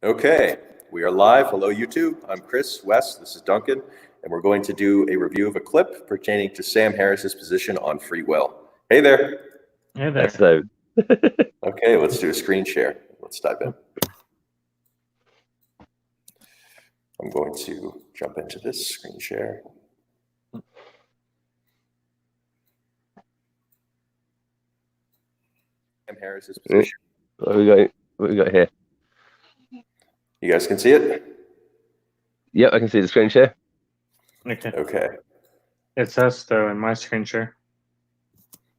Okay, we are live. Hello, YouTube. I'm Chris West. This is Duncan, and we're going to do a review of a clip pertaining to Sam Harris's position on free will. Hey there. Hey there. So, Okay, let's do a screen share. Let's dive in. I'm going to jump into this screen share. Sam Harris's position. what we got here? You guys can see it? Yep, I can see the screen share. Okay. Okay. It says though in my screen share.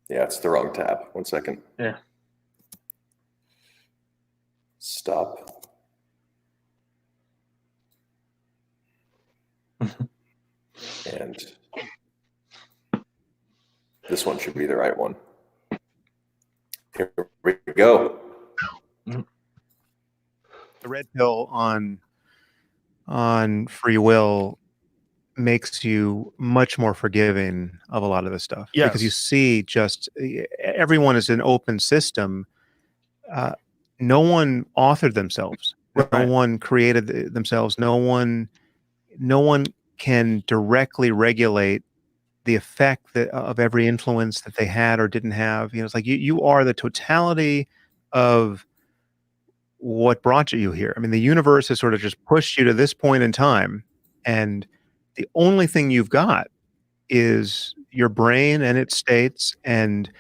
Yeah, it's the wrong tab. 1 second. Yeah. Stop. And this one should be the right one. Here we go. The red pill on free will makes you much more forgiving of a lot of this stuff. Yes. Because you see just everyone is an open system. No one authored themselves. Right. No one created themselves. No one can directly regulate the effect of every influence that they had or didn't have. You know, it's like you are the totality of what brought you here. I mean, the universe has sort of just pushed you to this point in time, and the only thing you've got is your brain and its states, and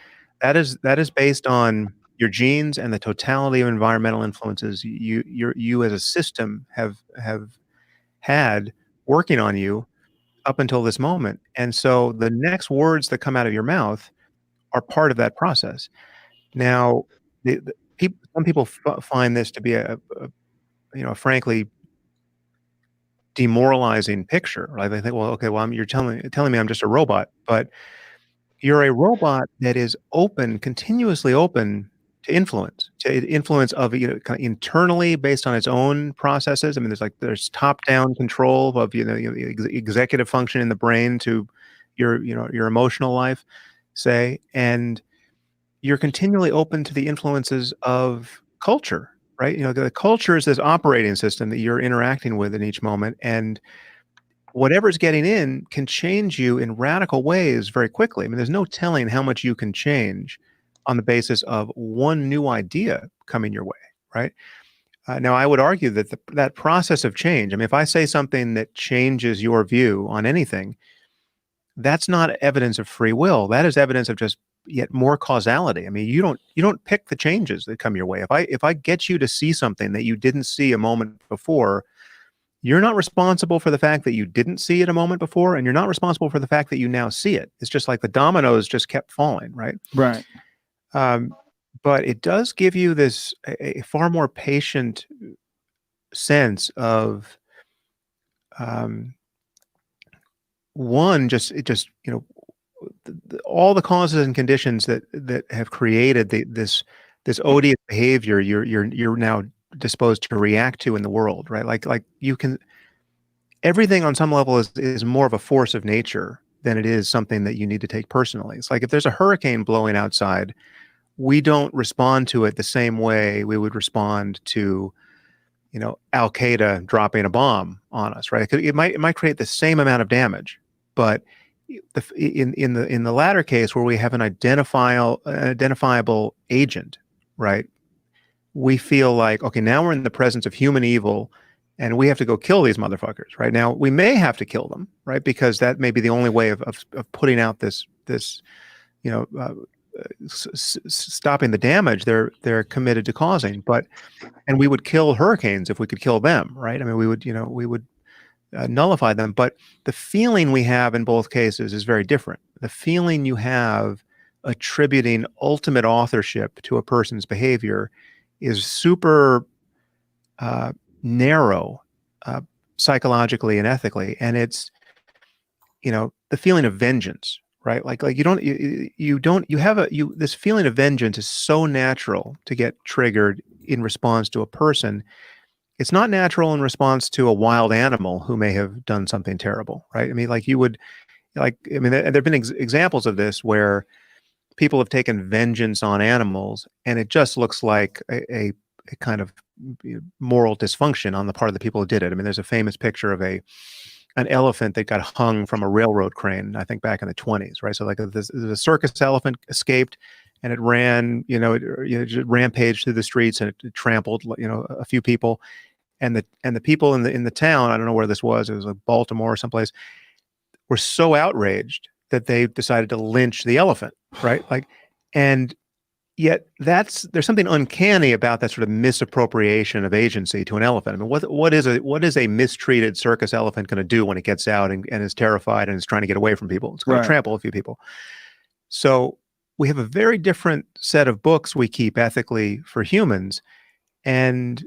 that is based on your genes and the totality of environmental influences you as a system have had working on you up until this moment. And so the next words that come out of your mouth are part of that process. Now, some people find this to be a frankly demoralizing picture. Right? They think, well, okay, well, you're telling me I'm just a robot, but you're a robot that is continuously open to influence of kind of internally based on its own processes. I mean, there's top-down control of the executive function in the brain to your emotional life, say, and you're continually open to the influences of culture, right? The culture is this operating system that you're interacting with in each moment, and whatever's getting in can change you in radical ways very quickly. I mean, there's no telling how much you can change on the basis of one new idea coming your way, right? Now, I would argue that that process of change, I mean, if I say something that changes your view on anything, that's not evidence of free will. That is evidence of just yet more causality. I mean, you don't pick the changes that come your way. If I get you to see something that you didn't see a moment before, you're not responsible for the fact that you didn't see it a moment before, and you're not responsible for the fact that you now see it. It's just like the dominoes just kept falling, right? Right. But it does give you this a far more patient sense of all the causes and conditions that have created this odious behavior you're now disposed to react to in the world, right? Like you can, everything on some level is more of a force of nature than it is something that you need to take personally. It's like if there's a hurricane blowing outside, we don't respond to it the same way we would respond to, Al Qaeda dropping a bomb on us, right? It might create the same amount of damage, but in the latter case where we have an identifiable agent, right? We feel like, okay, now we're in the presence of human evil, and we have to go kill these motherfuckers, right? Now we may have to kill them, right? Because that may be the only way of putting out this stopping the damage they're committed to causing. And we would kill hurricanes if we could kill them, right? I mean, we would nullify them. But the feeling we have in both cases is very different. The feeling you have attributing ultimate authorship to a person's behavior is super narrow psychologically and ethically, and it's the feeling of vengeance, right? Like this feeling of vengeance is so natural to get triggered in response to a person. It's not natural in response to a wild animal who may have done something terrible, right? I mean, there have been examples of this where people have taken vengeance on animals, and it just looks like a a kind of moral dysfunction on the part of the people who did it. I mean, there's a famous picture of an elephant that got hung from a railroad crane, I think back in the 20s, right? So like the circus elephant escaped, and it ran, it just rampaged through the streets, and it trampled, a few people, and the people in the town, I don't know where this was, it was like Baltimore or someplace, were so outraged that they decided to lynch the elephant, right? Like, and yet there's something uncanny about that sort of misappropriation of agency to an elephant. I mean, what is a mistreated circus elephant going to do when it gets out and is terrified and is trying to get away from people? It's going to trample a few people. So we have a very different set of books we keep ethically for humans, and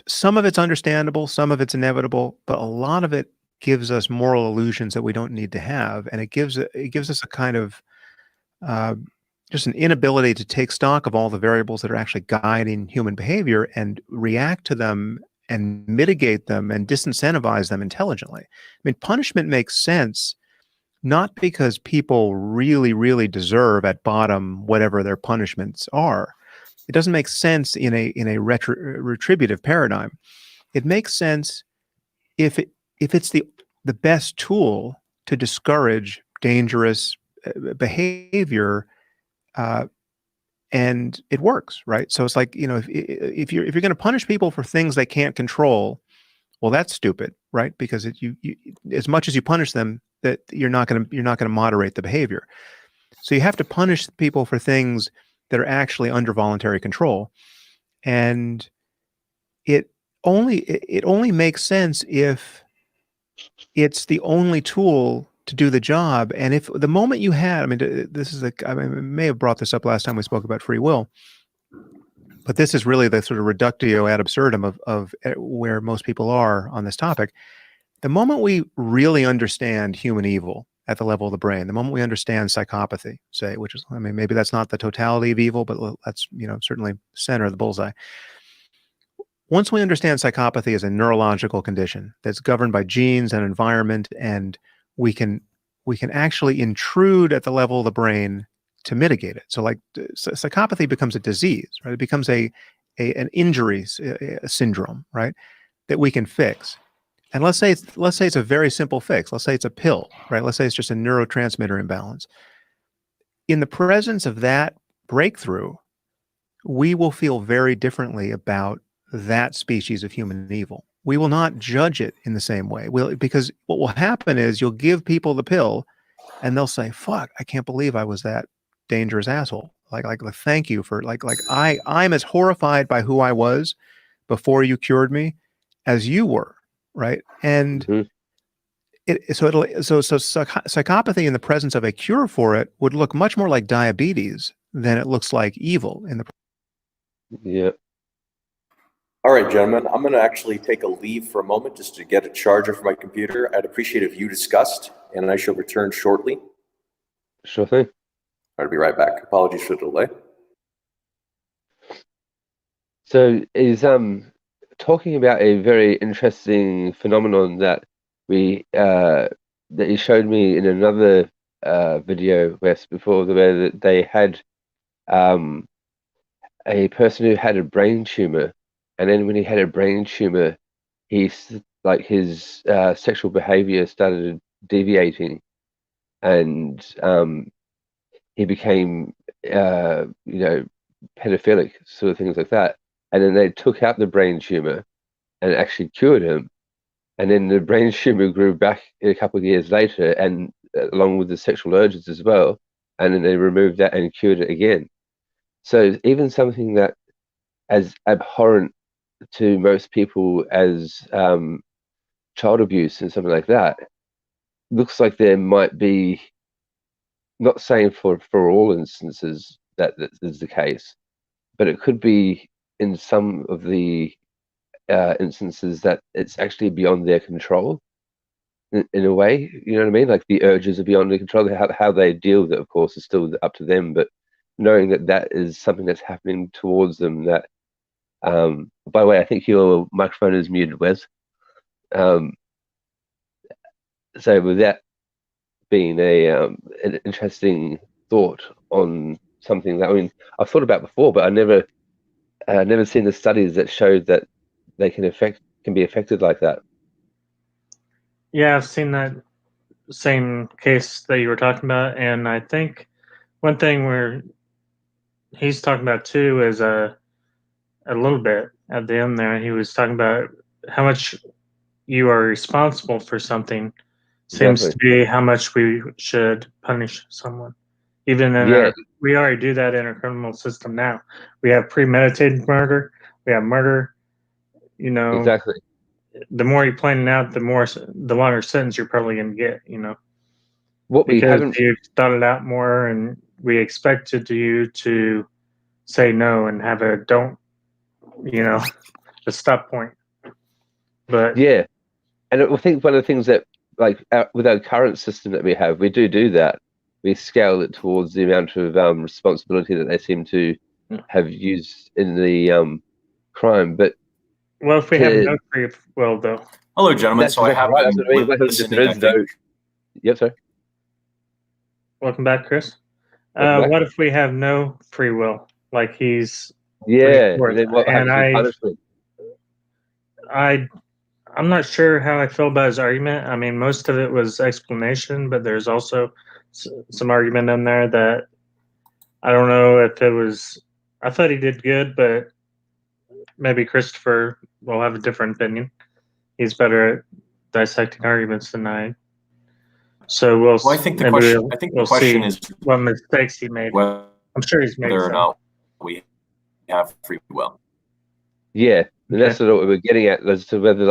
some of it's understandable, some of it's inevitable, but a lot of it gives us moral illusions that we don't need to have, and it gives us a kind of just an inability to take stock of all the variables that are actually guiding human behavior and react to them and mitigate them and disincentivize them intelligently. I mean, punishment makes sense not because people really, really deserve at bottom whatever their punishments are. It doesn't make sense in a retributive paradigm. It makes sense if it's the best tool to discourage dangerous behavior, and it works, right? So it's like, if you're going to punish people for things they can't control, well, that's stupid, right? Because you as much as you punish them, that you're not going to moderate the behavior. So you have to punish people for things that are actually under voluntary control, and it only makes sense if it's the only tool to do the job. And if the moment you had, I may have brought this up last time we spoke about free will, but this is really the sort of reductio ad absurdum of where most people are on this topic. The moment we really understand human evil at the level of the brain, the moment we understand psychopathy, say, which is, maybe that's not the totality of evil, but that's, certainly center of the bullseye. Once we understand psychopathy as a neurological condition that's governed by genes and environment, and we can actually intrude at the level of the brain to mitigate it. So like psychopathy becomes a disease, right? It becomes an injury syndrome, right? That we can fix. And let's say it's a very simple fix. Let's say it's a pill, right? Let's say it's just a neurotransmitter imbalance. In the presence of that breakthrough, we will feel very differently about that species of human evil. We will not judge it in the same way. Because what will happen is you'll give people the pill and they'll say, fuck, I can't believe I was that dangerous asshole. Like thank you for I'm as horrified by who I was before you cured me as you were. Right. And psychopathy in the presence of a cure for it would look much more like diabetes than it looks like evil in the. Yeah. All right, gentlemen, I'm going to actually take a leave for a moment just to get a charger for my computer. I'd appreciate if you discussed, and I shall return shortly. Sure thing. I'll be right back. Apologies for the delay. So is talking about a very interesting phenomenon that that you showed me in another video, Wes, before, where they had a person who had a brain tumor, and then when he had a brain tumor, his sexual behavior started deviating, and he became pedophilic, sort of things like that. And then they took out the brain tumor and actually cured him. And then the brain tumor grew back a couple of years later, and along with the sexual urges as well. And then they removed that and cured it again. So even something that as abhorrent to most people as child abuse and something like that, looks like there might be, not saying for all instances that is the case, but it could be in some of the instances that it's actually beyond their control in a way, you know what I mean? Like the urges are beyond their control. How they deal with it, of course, is still up to them, but knowing that is something that's happening towards them that, by the way, I think your microphone is muted, Wes. So with that being an interesting thought on something that, I've thought about before, but I never I've never seen the studies that showed that they can be affected like that. Yeah, I've seen that same case that you were talking about, and I think one thing where he's talking about too is a little bit at the end there. He was talking about how much you are responsible for something seems to be how much we should punish someone. Even in we already do that in our criminal system now. We have premeditated murder. We have murder. You know, Exactly. the more you plan it out, the longer sentence you're probably going to get. You know, What we because haven't, you've thought it out more, and we expected you to say no and have a don't. You know, a stop point. But yeah, and I think one of the things that, like, with our current system that we have, we do that. We scale it towards the amount of responsibility that they seem to have used in the crime. But well, if we have no free will, though. Hello, gentlemen. That's So I exactly have right. been That's what I mean. listening. There I is no. think Yep, sorry. Welcome back, Chris. Welcome back. What if we have no free will? Like he's Yeah, forced? and then what happens with punishment? I'm not sure how I feel about his argument. I mean, most of it was explanation, but there's also some argument in there that I don't know if it was. I thought he did good, but maybe Christopher will have a different opinion. He's better at dissecting arguments than I. So Well, I think the question. I think the question is what mistakes he made. whether I'm sure he's made or some. not we have free will. Yeah, and that's what we're getting at, as to whether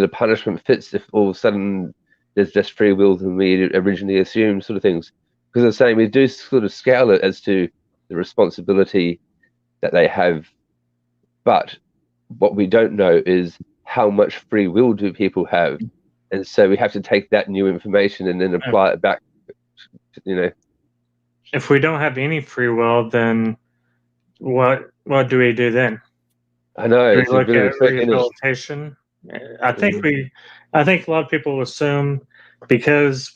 the punishment fits if all of a sudden there's less free will than we originally assumed, sort of things. Because I'm saying we do sort of scale it as to the responsibility that they have, but what we don't know is how much free will do people have, and so we have to take that new information and then apply it back. You know, if we don't have any free will, then what do we do then? I know. Do we It's look a bit of at a trick, isn't it? rehabilitation? I think a lot of people assume because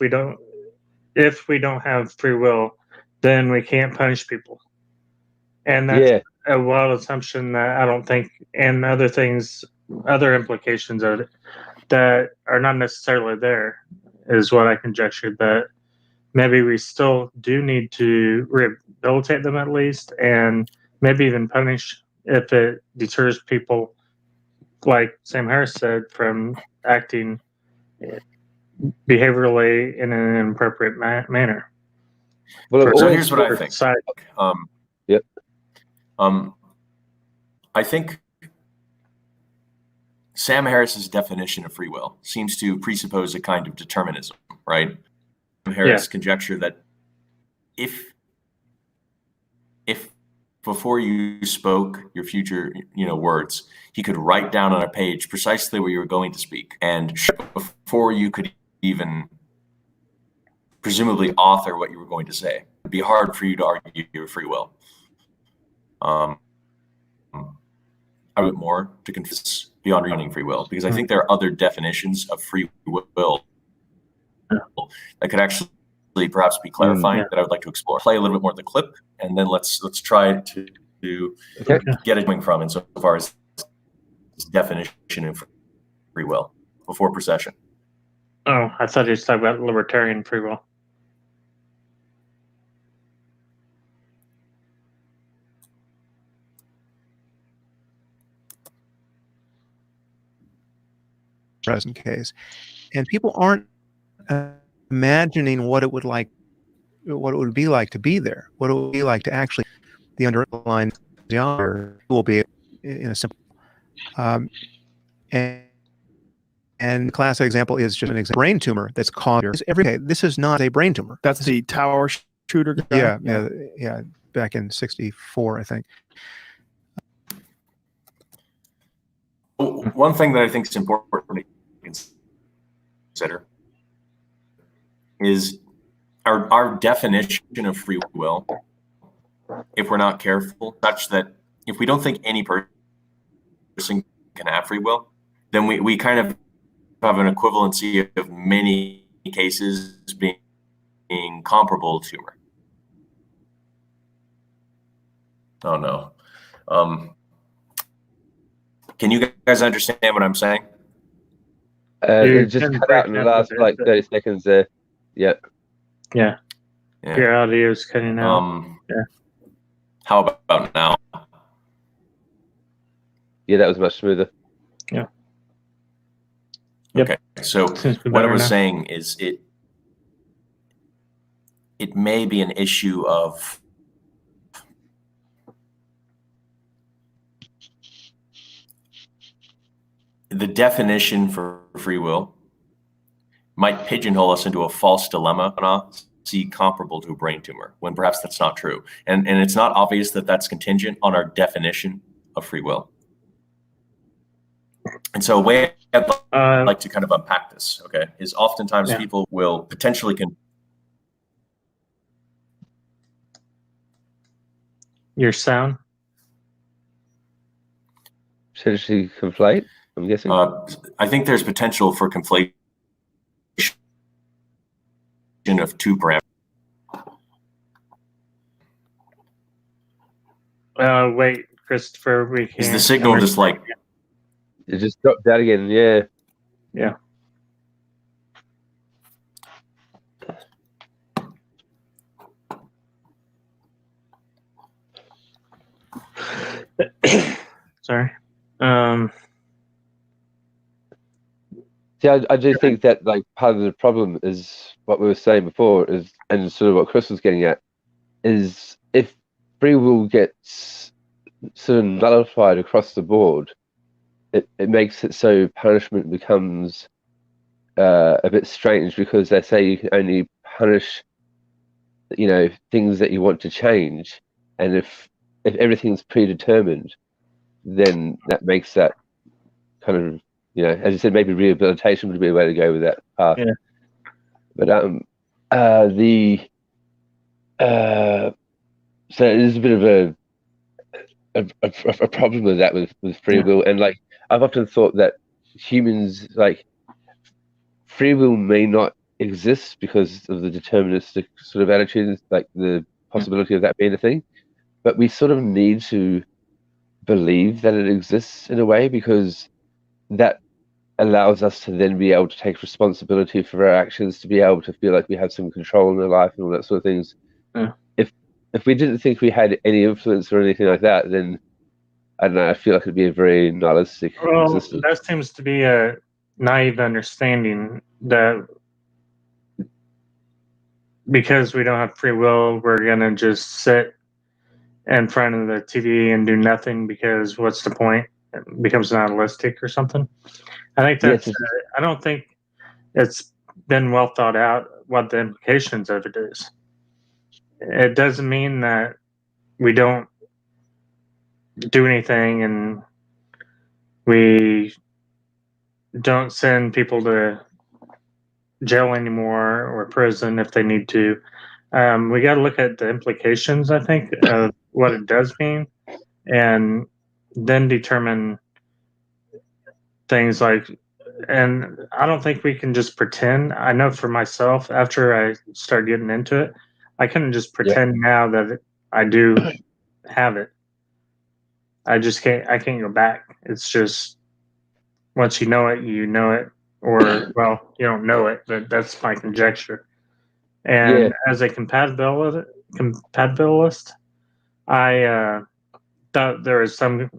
if we don't have free will, then we can't punish people, and that's a wild assumption that I don't think, and other implications of it that are not necessarily there, is what I conjectured, that maybe we still do need to rehabilitate them at least, and maybe even punish if it deters people, like Sam Harris said, from acting behaviorally in an inappropriate manner. Well, So here's what I think. Yep. I think Sam Harris's definition of free will seems to presuppose a kind of determinism, right? Sam Harris conjecture that if before you spoke your future, words, he could write down on a page precisely what you were going to speak, and before you could even presumably author what you were going to say, it'd be hard for you to argue your free will. I would more to confess beyond reasoning free will, because I think there are other definitions of free will that could actually perhaps be clarifying that I would like to explore. Play a little bit more of the clip, and then let's try to get it coming from insofar as definition of free will before procession. Oh, I thought he was talking about libertarian free will. Present case, and people aren't imagining what it would be like to be there, what it would be like to actually the underlying will be in a simple and the classic example is just an example brain tumor that's caused every day. This is not a brain tumor. That's the tower shooter guy. Yeah, back in '64, I think. One thing that I think is important to consider is our definition of free will, if we're not careful, such that if we don't think any person can have free will, then we kind of have an equivalency of many cases being comparable to tumor. Oh no. Can you guys understand what I'm saying? It just can cut out in the break up a last bit, like but- 30 seconds there. Yeah. Yeah. Yeah. Your audio is cutting out. Yeah. How about now? Yeah, that was much smoother. Yeah. Yep. Okay. So Seems to be what I better was now. saying is it may be an issue of the definition for free will might pigeonhole us into a false dilemma comparable to a brain tumor, when perhaps that's not true. And it's not obvious that that's contingent on our definition of free will. And so a way I'd like to kind of unpack this, okay, is oftentimes people will potentially your sound. Potentially conflate, I'm guessing. I think there's potential for conflation of two parameters. Wait, Christopher, we can't. Is the signal just like It just dropped out again. Yeah. Yeah. Sorry. See, I do think that like part of the problem is what we were saying before is, and sort of what Chris was getting at, is if free will gets sort of nullified across the board, it makes it so punishment becomes a bit strange, because they say you can only punish, you know, things that you want to change, and if everything's predetermined, then that makes that kind of, you know, as you said, maybe rehabilitation would be a way to go with that path. Yeah. But so there's a bit of a problem with that with free will, and like I've often thought that humans, like, free will may not exist because of the deterministic sort of attitude, like the possibility of that being a thing, but we sort of need to believe that it exists in a way, because that allows us to then be able to take responsibility for our actions, to be able to feel like we have some control in our life and all that sort of things. Yeah. If we didn't think we had any influence or anything like that, then I don't know, I feel like it'd be a very nihilistic existence. That seems to be a naive understanding that because we don't have free will, we're gonna just sit in front of the TV and do nothing, because what's the point? It becomes nihilistic or something. I think that's. Yes, I don't think it's been well thought out what the implications of it is. It doesn't mean that we don't do anything and we don't send people to jail anymore or prison if they need to. We got to look at the implications, I think, of what it does mean, and then determine things like, and I don't think we can just pretend. I know for myself, after I start getting into it, I couldn't just pretend now that I do have it. I just can't. I can't go back. It's just once you know it, or well, you don't know it, but that's my conjecture. And as a compatibilist, I thought there was some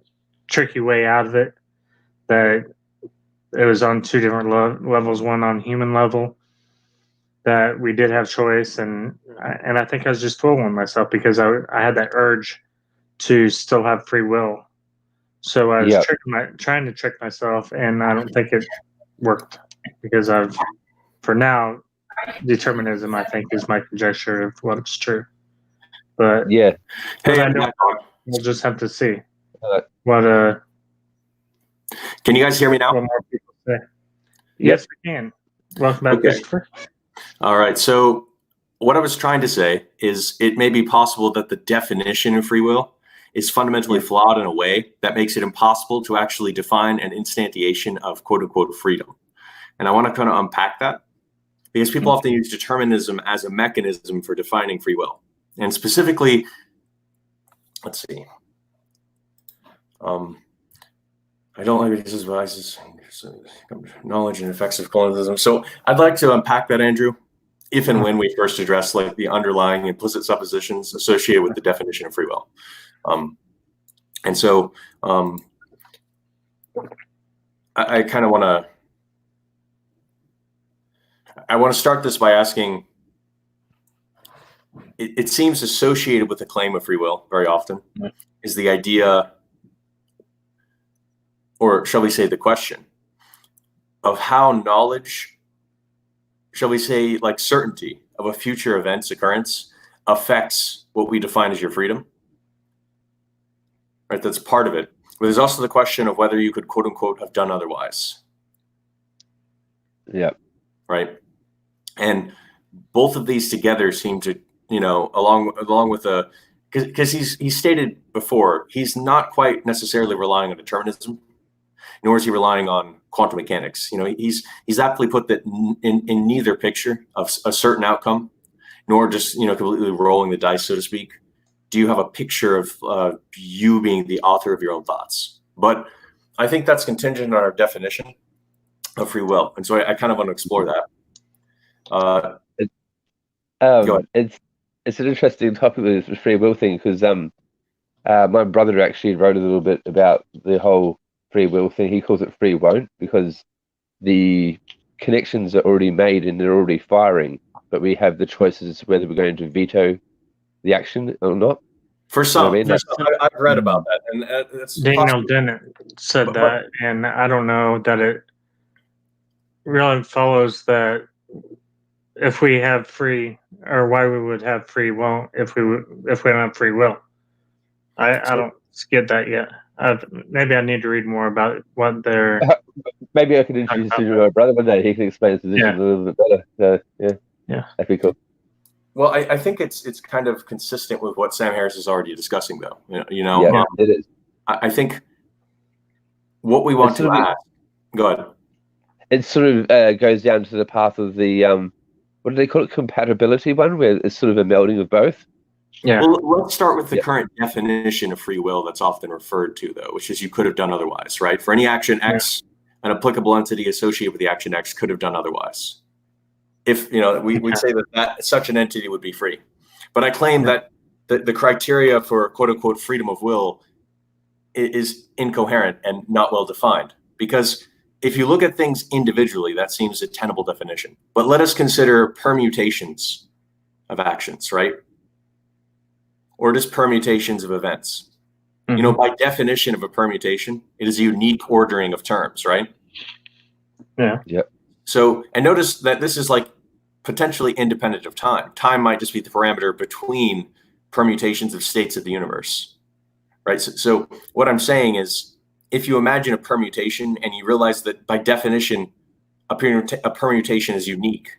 tricky way out of it, that it was on two different levels. One on human level, that we did have choice, and I think I was just fooling myself, because I had that urge to still have free will. So I was trying to trick myself, and I don't think it worked, because for now, determinism, I think, is my conjecture of what's true. But Hey, we'll just have to see what can you guys hear me now? what more people say. Yes, we can. Welcome back, Christopher. All right. So what I was trying to say is it may be possible that the definition of free will is fundamentally flawed in a way that makes it impossible to actually define an instantiation of quote unquote freedom. And I want to kind of unpack that, because people often use determinism as a mechanism for defining free will. And specifically, let's see. I I don't like these biases, knowledge and effects of colonialism. So I'd like to unpack that, Andrew, if and when we first address like the underlying implicit suppositions associated with the definition of free will. And so I kind of want to start this by asking, it seems associated with the claim of free will very often is the idea, or shall we say the question, of how knowledge, shall we say like certainty of a future event's occurrence affects what we define as your freedom. Right, that's part of it. But there's also the question of whether you could quote unquote have done otherwise. Yeah. Right. And both of these together seem to, along with because he's stated before, he's not quite necessarily relying on determinism, nor is he relying on quantum mechanics. He's aptly put that in neither picture of a certain outcome, nor just completely rolling the dice, so to speak, do you have a picture of you being the author of your own thoughts. But I think that's contingent on our definition of free will, and so I kind of want to explore that. It's an interesting topic with the free will thing, because my brother actually wrote a little bit about the whole free will thing. He calls it free won't, because the connections are already made and they're already firing, but we have the choices whether we're going to veto the action or not. For some, I've read about that, and that's Daniel possible. Dennett said that, and I don't know that it really follows that if we have free, or why we would have free will if we don't have free will. I don't get that yet. Maybe I need to read more about what they're. Maybe I could introduce you to my brother one day. He can explain his position a little bit better. Yeah, that'd be cool. Well, I think it's kind of consistent with what Sam Harris is already discussing, though. Yeah, it is. I think what we want to ask. Go ahead. It sort of goes down to the path of the what do they call it? Compatibility one, where it's sort of a melding of both. Yeah. Well, let's start with the current definition of free will that's often referred to, though, which is you could have done otherwise, right? For any action X, an applicable entity associated with the action X could have done otherwise. If we'd say that such an entity would be free. But I claim that the criteria for quote unquote freedom of will is incoherent and not well defined, because if you look at things individually, that seems a tenable definition. But let us consider permutations of actions, right? Or just permutations of events. Mm-hmm. By definition of a permutation, it is a unique ordering of terms, right? Yeah. Yep. So, and notice that this is like potentially independent of time. Time might just be the parameter between permutations of states of the universe, right? So what I'm saying is, if you imagine a permutation and you realize that by definition, a permutation is unique.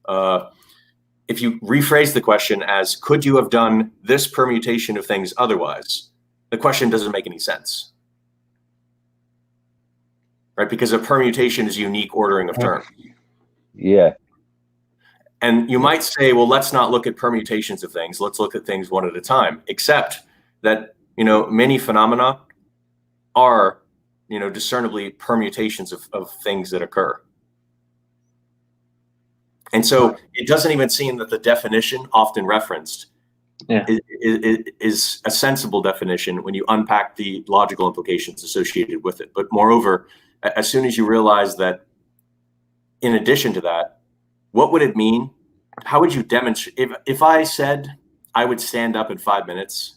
If you rephrase the question as, could you have done this permutation of things otherwise? The question doesn't make any sense. Right? Because a permutation is unique ordering of terms. Yeah. And you might say, well, let's not look at permutations of things. Let's look at things one at a time, except that, many phenomena are, discernibly permutations of things that occur. And so it doesn't even seem that the definition often referenced is a sensible definition when you unpack the logical implications associated with it. But moreover, as soon as you realize that, in addition to that, what would it mean? How would you demonstrate? If I said I would stand up in 5 minutes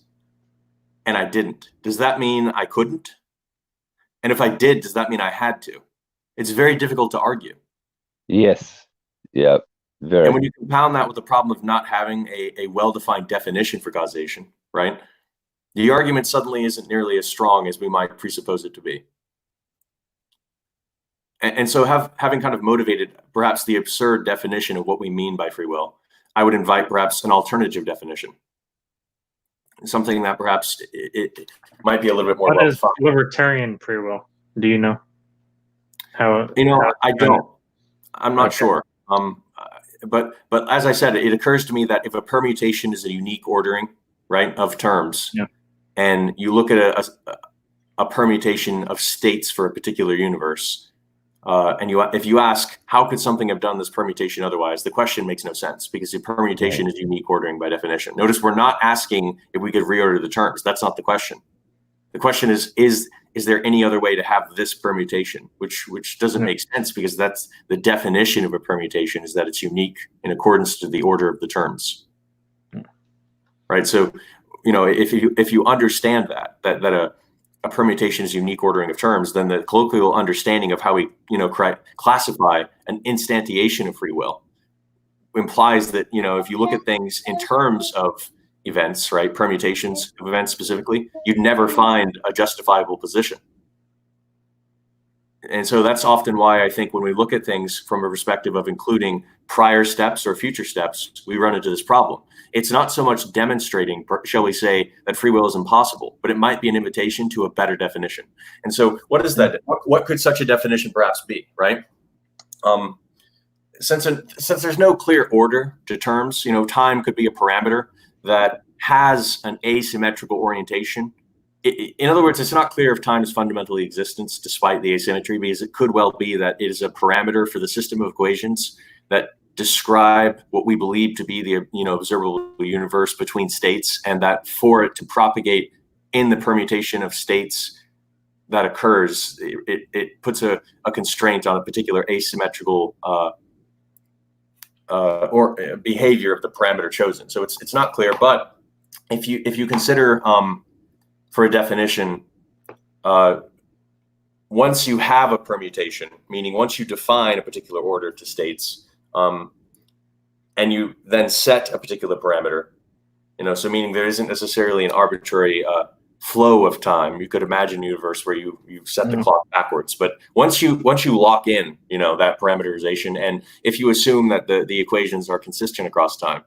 and I didn't, does that mean I couldn't? And if I did, does that mean I had to? It's very difficult to argue. Yes. Yeah. Very. And when you compound that with the problem of not having a well-defined definition for causation, right? The argument suddenly isn't nearly as strong as we might presuppose it to be. And so having kind of motivated perhaps the absurd definition of what we mean by free will, I would invite perhaps an alternative definition. Something that perhaps it might be a little bit more well defined. What is libertarian free will? Do you know? I don't. I'm not sure. But as I said, it occurs to me that if a permutation is a unique ordering, right, of terms, and you look at a permutation of states for a particular universe, and if you ask, how could something have done this permutation otherwise? The question makes no sense, because the permutation is unique ordering by definition. Notice we're not asking if we could reorder the terms. That's not the question. The question is there any other way to have this permutation, which doesn't make sense, because that's the definition of a permutation, is that it's unique in accordance to the order of the terms. Right? So, if you understand that a permutation is unique ordering of terms, then the colloquial understanding of how we, classify an instantiation of free will implies that, if you look at things in terms of events, right, permutations of events specifically, you'd never find a justifiable position. And so that's often why I think when we look at things from a perspective of including prior steps or future steps, we run into this problem. It's not so much demonstrating, shall we say, that free will is impossible, but it might be an invitation to a better definition. And so what is that? What could such a definition perhaps be, right? Since there's no clear order to terms, time could be a parameter that has an asymmetrical orientation. In other words, it's not clear if time is fundamentally existence despite the asymmetry, because it could well be that it is a parameter for the system of equations that describe what we believe to be the observable universe between states, and that for it to propagate in the permutation of states that occurs, it puts a constraint on a particular asymmetrical or behavior of the parameter chosen. So it's not clear, but if you consider for a definition, once you have a permutation, meaning once you define a particular order to states, and you then set a particular parameter, so meaning there isn't necessarily an arbitrary flow of time. You could imagine a universe where you set the clock backwards, but once you lock in, that parameterization, and if you assume that the equations are consistent across time,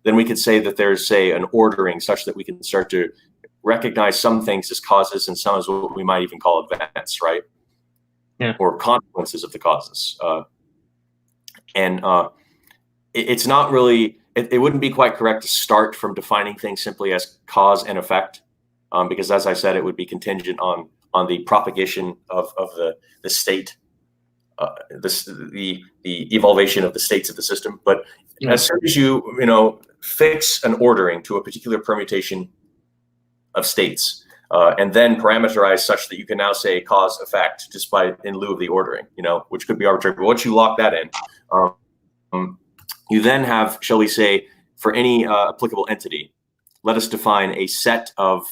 then we could say that there's, say, an ordering such that we can start to recognize some things as causes and some as what we might even call events, right? Yeah. Or consequences of the causes. It's not really, it wouldn't be quite correct to start from defining things simply as cause and effect, because as I said, it would be contingent on the propagation of the state, the evolvation of the states of the system. But as soon as you fix an ordering to a particular permutation of states, and then parameterize such that you can now say cause effect just in lieu of the ordering, which could be arbitrary. But once you lock that in, you then have, shall we say, for any applicable entity, let us define a set of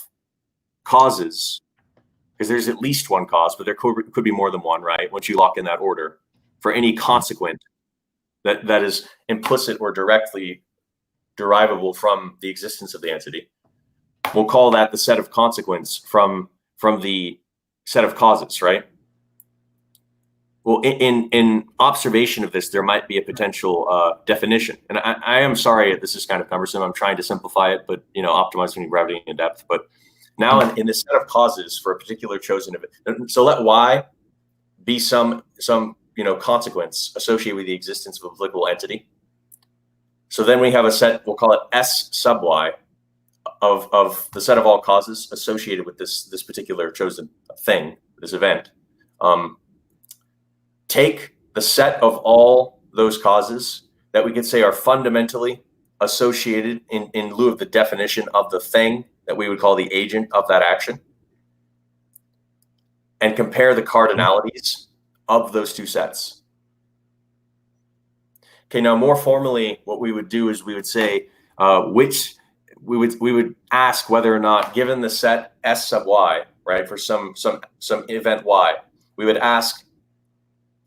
causes, because there's at least one cause, but there could be more than one, right? Once you lock in that order, for any consequent that is implicit or directly derivable from the existence of the entity, we'll call that the set of consequents from the set of causes, right? Well, in observation of this, there might be a potential definition. And I am sorry this is kind of cumbersome. I'm trying to simplify it, but optimize between gravity and depth. But now in this set of causes for a particular chosen event, so let Y be some consequence associated with the existence of a applicable entity. So then we have a set, we'll call it S sub Y, of the set of all causes associated with this particular chosen thing, this event. Take the set of all those causes that we could say are fundamentally associated in lieu of the definition of the thing that we would call the agent of that action, and compare the cardinalities of those two sets. Okay, now more formally, what we would do is we would say we would ask whether or not, given the set S sub Y, right, for some event Y, we would ask,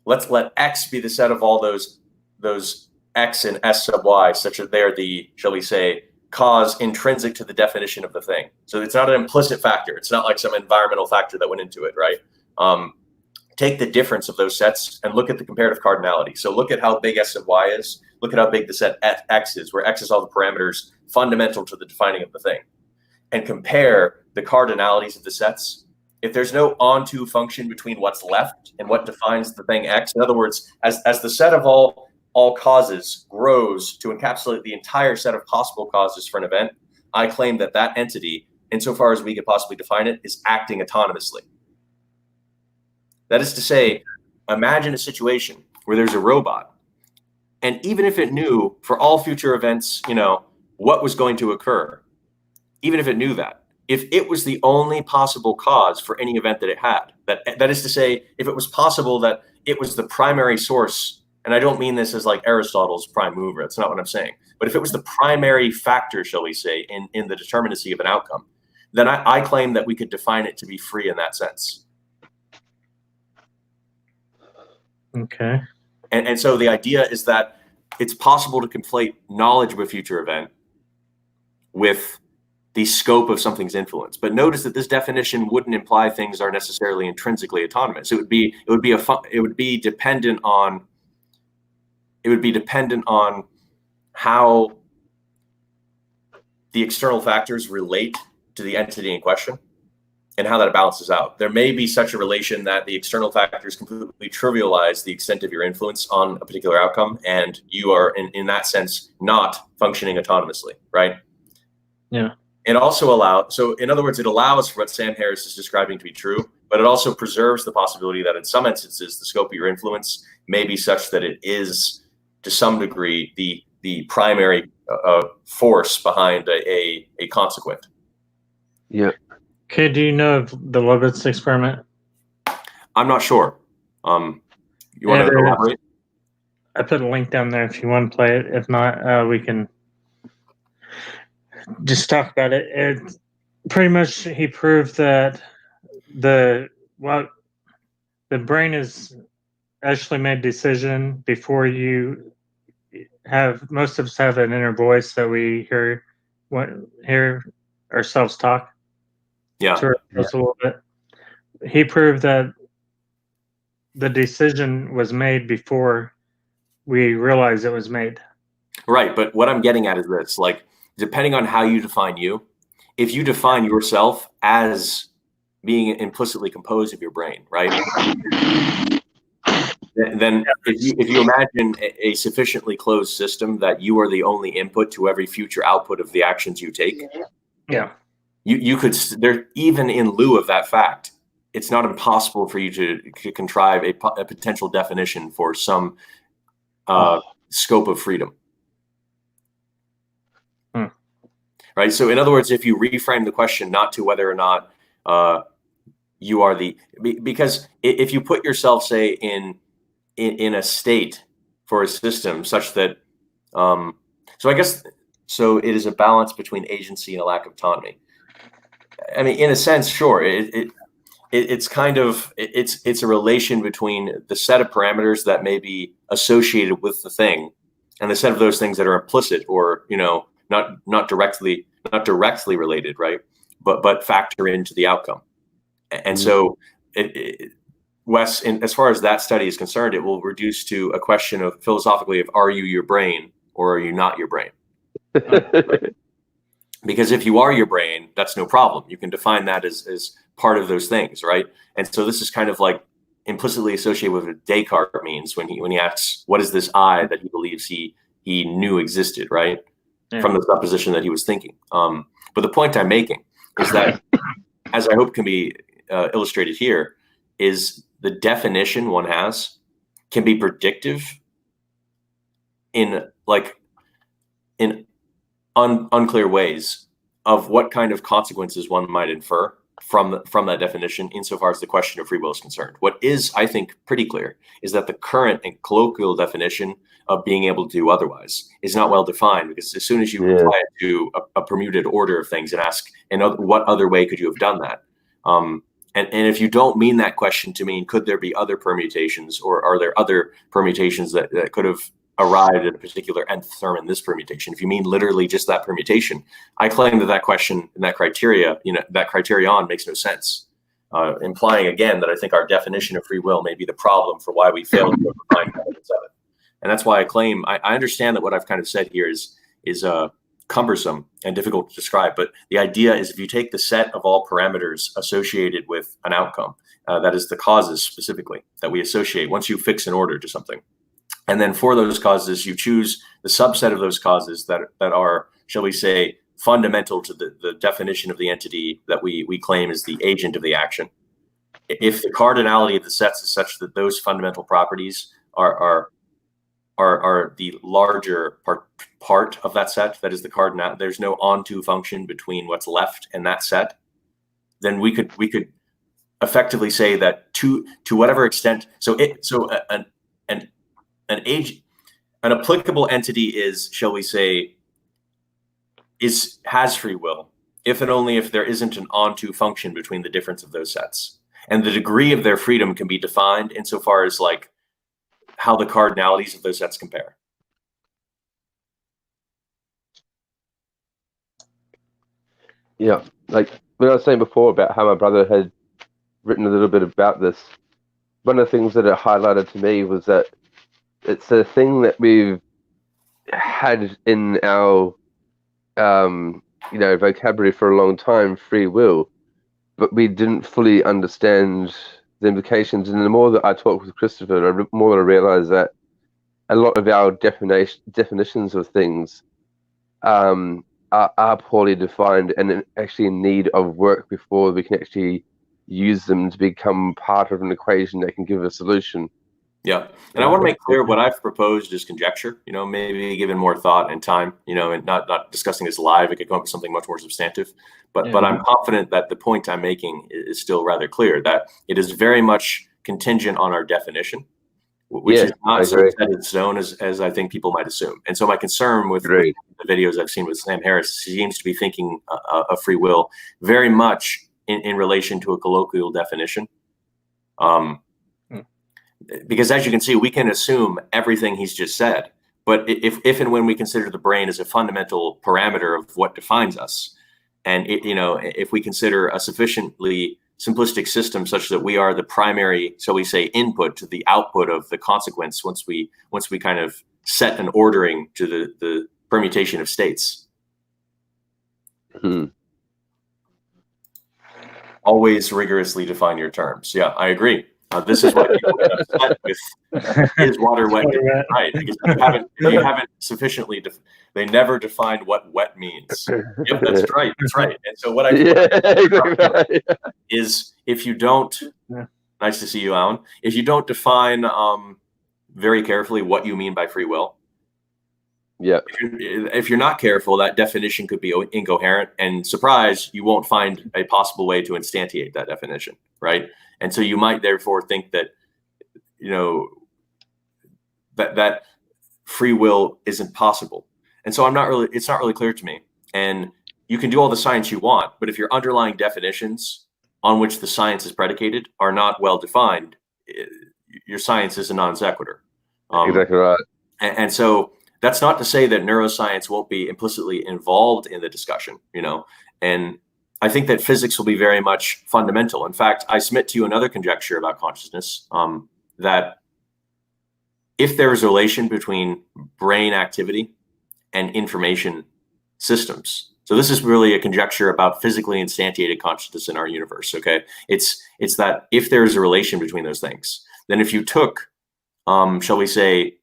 let's let X be the set of all those X and S sub Y, such that they are the, shall we say, cause intrinsic to the definition of the thing. So it's not an implicit factor. It's not like some environmental factor that went into it, right? Take the difference of those sets and look at the comparative cardinality. So look at how big S sub Y is. Look at how big the set X is, where X is all the parameters fundamental to the defining of the thing. And compare the cardinalities of the sets. If there's no onto function between what's left and what defines the thing X, in other words, as the set of all causes grows to encapsulate the entire set of possible causes for an event, I claim that entity, insofar as we could possibly define it, is acting autonomously. That is to say, imagine a situation where there's a robot, and even if it knew for all future events, what was going to occur, even if it knew that, if it was the only possible cause for any event that it had, that is to say, if it was possible that it was the primary source, and I don't mean this as like Aristotle's prime mover, that's not what I'm saying, but if it was the primary factor, shall we say, in the determinacy of an outcome, then I claim that we could define it to be free in that sense. Okay. And so the idea is that it's possible to conflate knowledge of a future event with the scope of something's influence. But notice that this definition wouldn't imply things are necessarily intrinsically autonomous. It would be dependent on how the external factors relate to the entity in question and how that balances out. There may be such a relation that the external factors completely trivialize the extent of your influence on a particular outcome, and you are, in that sense, not functioning autonomously, right? Yeah. It also so in other words, it allows for what Sam Harris is describing to be true, but it also preserves the possibility that in some instances, the scope of your influence may be such that it is, to some degree, the primary force behind a consequent. Yeah. Okay, do you know of the Lovitz experiment? I'm not sure. You want to elaborate? I put a link down there if you want to play it. If not, we can just talk about it. It pretty much, he proved that the brain is actually made a decision before you have. Most of us have an inner voice that we hear ourselves talk. Yeah. To ourselves a little bit. He proved that the decision was made before we realized it was made. Right, but what I'm getting at is this, like, depending on how you define you, if you define yourself as being implicitly composed of your brain, right? Then if you imagine a sufficiently closed system that you are the only input to every future output of the actions you take, Yeah. you could, there, even in lieu of that fact, it's not impossible for you to contrive a potential definition for some scope of freedom. Right. So in other words, if you reframe the question not to whether or not you are because if you put yourself, say, in a state for a system such that, so it is a balance between agency and a lack of autonomy. I mean, in a sense, sure, it's kind of, it's a relation between the set of parameters that may be associated with the thing and the set of those things that are implicit or, not directly related, right? But factor into the outcome. And so Wes, as far as that study is concerned, it will reduce to a question of philosophically of, are you your brain or are you not your brain? Because if you are your brain, that's no problem. You can define that as part of those things, right? And so this is kind of like implicitly associated with what Descartes means when he asks, what is this I that he believes he knew existed, right? Yeah. From the supposition that he was thinking. But the point I'm making is that, as I hope can be illustrated here, is the definition one has can be predictive in unclear ways of what kind of consequences one might infer from that definition insofar as the question of free will is concerned. What is, I think, pretty clear is that the current and colloquial definition of being able to do otherwise is not well defined, because as soon as you apply it to a permuted order of things and ask, what other way could you have done that? And if you don't mean that question to mean, could there be other permutations, or are there other permutations that could have arrived at a particular nth term in this permutation? If you mean literally just that permutation, I claim that question and that criteria, that criterion makes no sense, implying again that I think our definition of free will may be the problem for why we fail to find evidence of it. And that's why I claim, I understand that what I've kind of said here is cumbersome and difficult to describe, but the idea is if you take the set of all parameters associated with an outcome, that is the causes specifically that we associate once you fix an order to something, and then for those causes you choose the subset of those causes that are, shall we say, fundamental to the definition of the entity that we claim is the agent of the action, if the cardinality of the sets is such that those fundamental properties are the larger part of that set, that is the cardinal, there's no onto function between what's left and that set, then we could effectively say that to whatever extent, an applicable entity is, shall we say, has free will if and only if there isn't an onto function between the difference of those sets. And the degree of their freedom can be defined insofar as like how the cardinalities of those sets compare. Yeah, like when I was saying before about how my brother had written a little bit about this, one of the things that it highlighted to me was that it's a thing that we've had in our vocabulary for a long time, free will, but we didn't fully understand the implications. And the more that I talk with Christopher, the more that I realize that a lot of our definitions of things are poorly defined and actually in need of work before we can actually use them to become part of an equation that can give a solution. Yeah, and I want to make clear what I've proposed is conjecture. Maybe given more thought and time. And not discussing this live, it could come up with something much more substantive. But I'm confident that the point I'm making is still rather clear. That it is very much contingent on our definition, which is not so set in stone as I think people might assume. And so my concern with the videos I've seen with Sam Harris, he seems to be thinking of free will very much in relation to a colloquial definition. Because as you can see, we can assume everything he's just said. But if and when we consider the brain as a fundamental parameter of what defines us, and if we consider a sufficiently simplistic system such that we are the primary, shall we say, input to the output of the consequence once we kind of set an ordering to the permutation of states. Always rigorously define your terms. Yeah, I agree. This is what people get upset with. Is water wet? Right, because you haven't sufficiently. They never defined what wet means. Yep, that's right. That's right. And so what I is if you don't. Nice to see you, Alan. If you don't define very carefully what you mean by free will. Yeah. If you're not careful, that definition could be incoherent, and surprise, you won't find a possible way to instantiate that definition, right? And so you might therefore think that, that free will isn't possible. And so it's not really clear to me. And you can do all the science you want, but if your underlying definitions on which the science is predicated are not well defined, your science is a non sequitur. Exactly right. And so that's not to say that neuroscience won't be implicitly involved in the discussion, and I think that physics will be very much fundamental. In fact, I submit to you another conjecture about consciousness, that if there is a relation between brain activity and information systems, so this is really a conjecture about physically instantiated consciousness in our universe, okay? It's that if there is a relation between those things, then if you took, shall we say,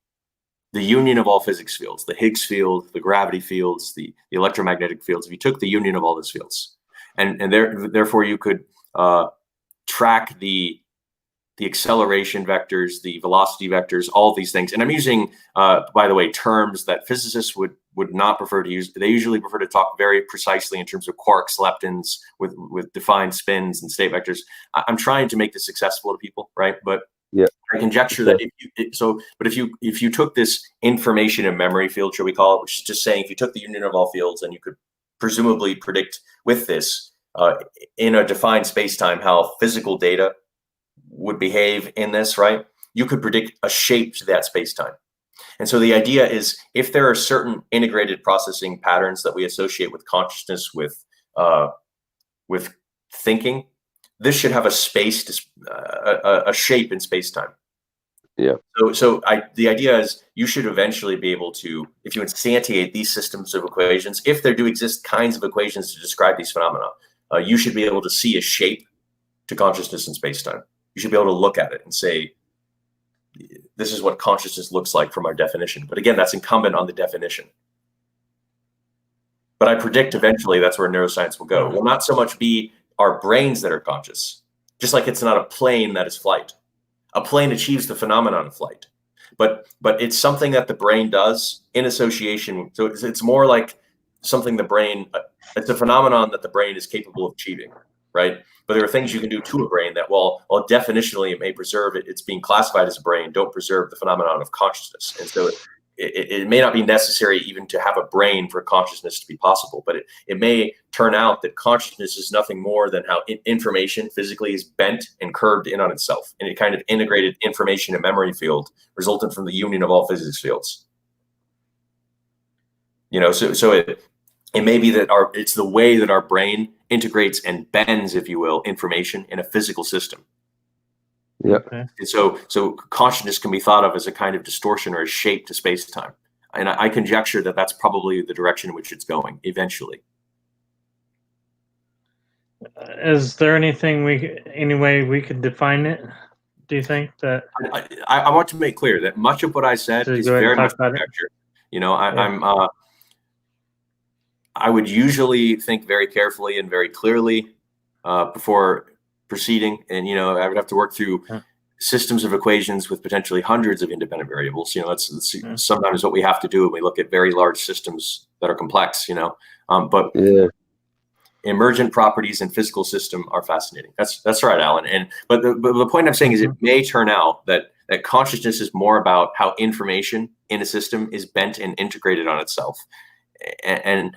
the union of all physics fields, the Higgs field, the gravity fields, the electromagnetic fields, if you took the union of all those fields, and therefore you could track the acceleration vectors, the velocity vectors, all of these things. And I'm using, by the way, terms that physicists would not prefer to use. They usually prefer to talk very precisely in terms of quarks, leptons, with defined spins and state vectors. I'm trying to make this accessible to people, right? But yeah, I conjecture that if you took this information and memory field, shall we call it, which is just saying if you took the union of all fields and you could presumably predict with this in a defined space-time how physical data would behave in this, right? You could predict a shape to that space-time. And so the idea is if there are certain integrated processing patterns that we associate with consciousness, with thinking, this should have a shape in space-time. Yeah. So the idea is you should eventually be able to, if you instantiate these systems of equations, if there do exist kinds of equations to describe these phenomena, you should be able to see a shape to consciousness in space-time. You should be able to look at it and say, this is what consciousness looks like from our definition. But again, that's incumbent on the definition. But I predict eventually that's where neuroscience will go. It will not so much be our brains that are conscious. just like it's not a plane that is flight. A plane achieves the phenomenon of flight, but it's something that the brain does in association. So it's more like something the brain, it's a phenomenon that the brain is capable of achieving, right? But there are things you can do to a brain that, while definitionally it may preserve it, it's being classified as a brain, don't preserve the phenomenon of consciousness. And so it may not be necessary even to have a brain for consciousness to be possible, but it may turn out that consciousness is nothing more than how information physically is bent and curved in on itself in a kind of integrated information and memory field resultant from the union of all physics fields. So it may be that it's the way that our brain integrates and bends, if you will, information in a physical system. Yep. Okay. And so consciousness can be thought of as a kind of distortion or a shape to space-time. And I conjecture that that's probably the direction in which it's going eventually. Is there any way we could define it? Do you think that? I want to make clear that much of what I said So is go ahead and very much talk about it. conjecture. I would usually think very carefully and very clearly before proceeding, and I would have to work through systems of equations with potentially hundreds of independent variables. That's sometimes what we have to do when we look at very large systems that are complex. But emergent properties in physical system are fascinating. That's right, Alan. But the point I'm saying is it may turn out that consciousness is more about how information in a system is bent and integrated on itself, and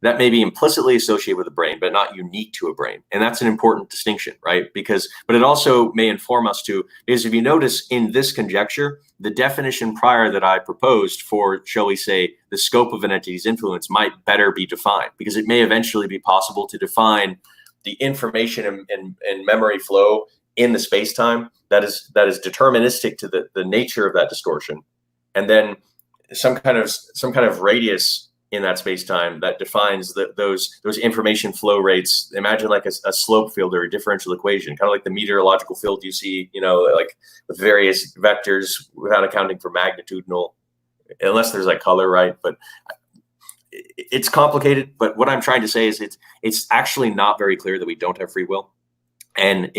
that may be implicitly associated with a brain, but not unique to a brain. And that's an important distinction, right? But it also may inform us because if you notice in this conjecture, the definition prior that I proposed for, shall we say, the scope of an entity's influence might better be defined, because it may eventually be possible to define the information and memory flow in the space-time that is deterministic to the nature of that distortion. And then some kind of radius in that space-time that defines those information flow rates. Imagine like a slope field or a differential equation, kind of like the meteorological field you see, like with various vectors without accounting for magnitudinal, unless there's like color, right? But it's complicated. But what I'm trying to say is it's actually not very clear that we don't have free will, and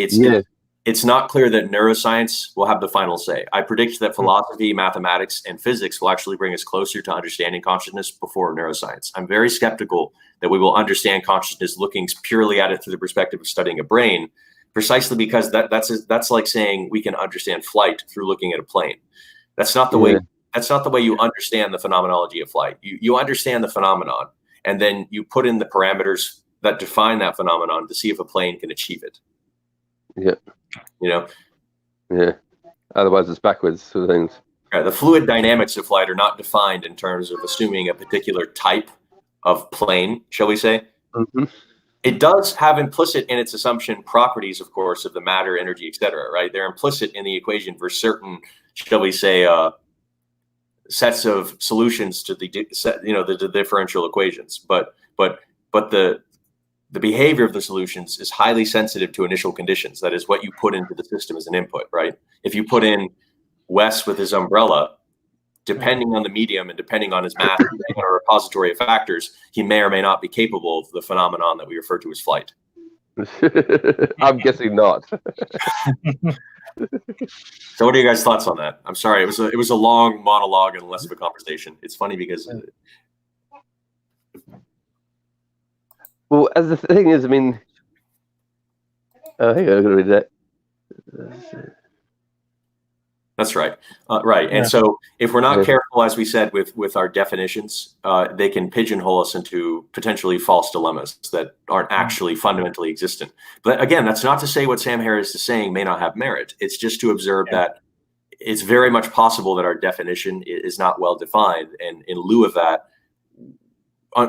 it's not clear that neuroscience will have the final say. I predict that philosophy, mathematics, and physics will actually bring us closer to understanding consciousness before neuroscience. I'm very skeptical that we will understand consciousness looking purely at it through the perspective of studying a brain, precisely because that's like saying we can understand flight through looking at a plane. That's not the way. That's not the way you understand the phenomenology of flight. You understand the phenomenon, and then you put in the parameters that define that phenomenon to see if a plane can achieve it. Otherwise it's backwards sort of things. The fluid dynamics of flight are not defined in terms of assuming a particular type of plane, shall we say. It does have implicit in its assumption properties, of course, of the matter, energy, etc. Right? They're implicit in the equation for certain, shall we say, sets of solutions to the differential equations. But the behavior of the solutions is highly sensitive to initial conditions. That is what you put into the system as an input, right? If you put in Wes with his umbrella, depending on the medium and depending on his mass, depending on a repository of factors, he may or may not be capable of the phenomenon that we refer to as flight. I'm guessing not. So what are you guys' thoughts on that? I'm sorry, it was a long monologue and less of a conversation. It's funny because well, as the thing is, I mean, hang on, I'm going to read that. That's right. Right. And so if we're not careful, as we said, with our definitions, they can pigeonhole us into potentially false dilemmas that aren't actually fundamentally existent. But again, that's not to say what Sam Harris is saying may not have merit. It's just to observe that it's very much possible that our definition is not well defined. And in lieu of that,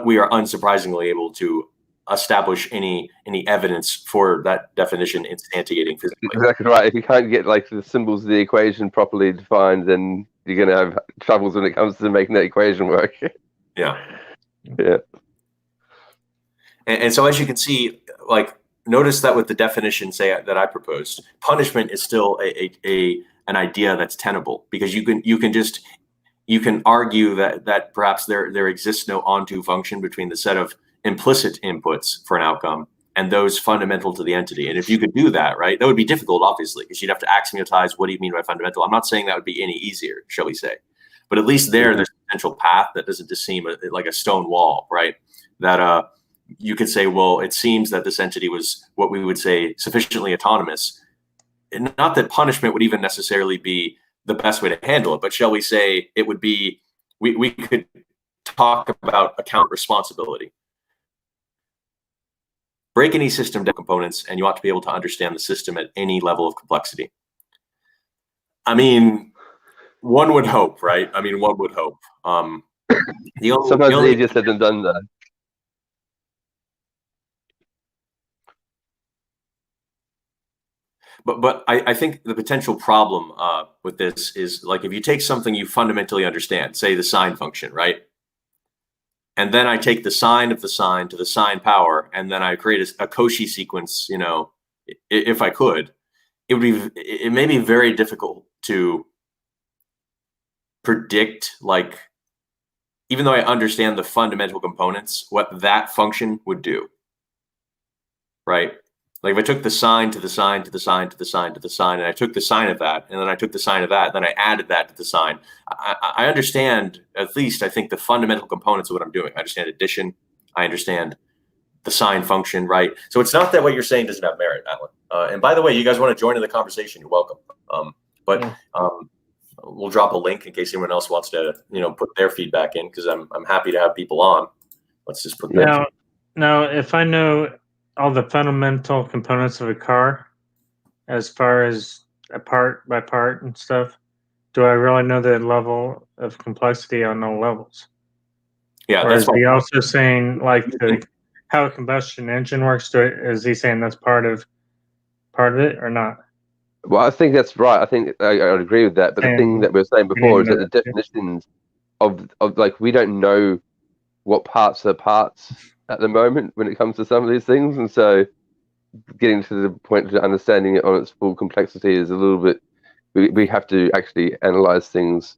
we are unsurprisingly able to establish any evidence for that definition instantiating physically. Exactly right. If you can't get like the symbols of the equation properly defined, then you're going to have troubles when it comes to making that equation work. Yeah. Yeah. And so as you can see, like, notice that with the definition, say, that I proposed, punishment is still an idea that's tenable, because you can argue that perhaps there exists no onto function between the set of implicit inputs for an outcome and those fundamental to the entity. And if you could do that, right, that would be difficult, obviously, because you'd have to axiomatize what do you mean by fundamental. I'm not saying that would be any easier, shall we say, but at least there's a potential path that doesn't just seem like a stone wall, right? That you could say, well, it seems that this entity was what we would say sufficiently autonomous. And not that punishment would even necessarily be the best way to handle it, but shall we say it would be, we could talk about account responsibility. Break any system down components, and you ought to be able to understand the system at any level of complexity. I mean, one would hope, right? I mean, one would hope. Sometimes it's easier said than done, though. But I think the potential problem with this is, like, if you take something you fundamentally understand, say the sine function, right? And then I take the sine of the sine to the sine power, and then I create a Cauchy sequence, you know, if I could, it may be very difficult to predict, like, even though I understand the fundamental components, what that function would do, right? Like if I took the sine to the sine to the sine to the sine to the sine, and I took the sine of that, and then I took the sine of that, and then I added that to the sine. I understand, at least I think, the fundamental components of what I'm doing. I understand addition. I understand the sine function, right? So it's not that what you're saying doesn't have merit, Alan. And by the way, you guys want to join in the conversation, you're welcome. We'll drop a link in case anyone else wants to, you know, put their feedback in, because I'm happy to have people on. Let's just put that. Now, if I know all the fundamental components of a car, as far as a part by part and stuff, do I really know the level of complexity on all levels? Yeah, or that's is he also saying, like, how a combustion engine works? Is he saying that's part of it or not? Well, I think that's right. I think I would agree with that. But the thing that we were saying before is that the definitions of like, we don't know what parts are parts at the moment when it comes to some of these things, and so getting to the point of understanding it on its full complexity is a little bit. We have to actually analyze things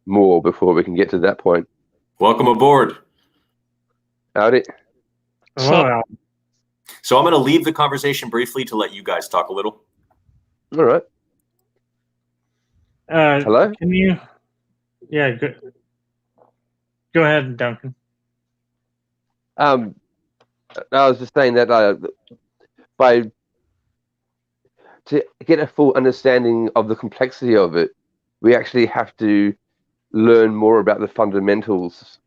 more before we can get to that point. Welcome aboard. Howdy. Hello. So I'm going to leave the conversation briefly to let you guys talk a little. All right. Hello? Can you? Yeah. Go ahead, Duncan. I was just saying that to get a full understanding of the complexity of it, we actually have to learn more about the fundamentals,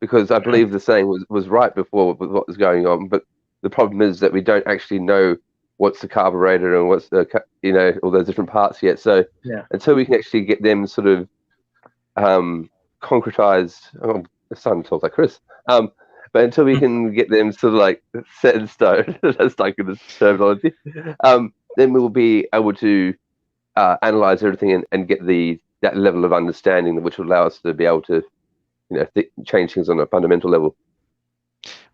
because I believe the saying was right before with what was going on. But the problem is that we don't actually know what's the carburetor and what's the, you know, all those different parts yet. So until we can actually get them sort of concretized, it's starting to talk like Chris. But until we can get them sort of like set in stone, that's like in the terminology, then we will be able to analyze everything and get that level of understanding, which will allow us to be able to, you know, change things on a fundamental level.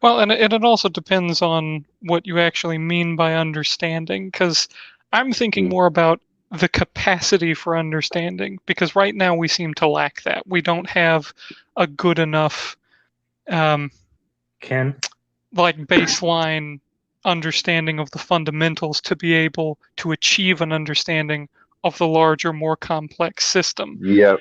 Well, and it also depends on what you actually mean by understanding, because I'm thinking more about the capacity for understanding, because right now we seem to lack that. We don't have a good enough like baseline understanding of the fundamentals to be able to achieve an understanding of the larger, more complex system. Yeah.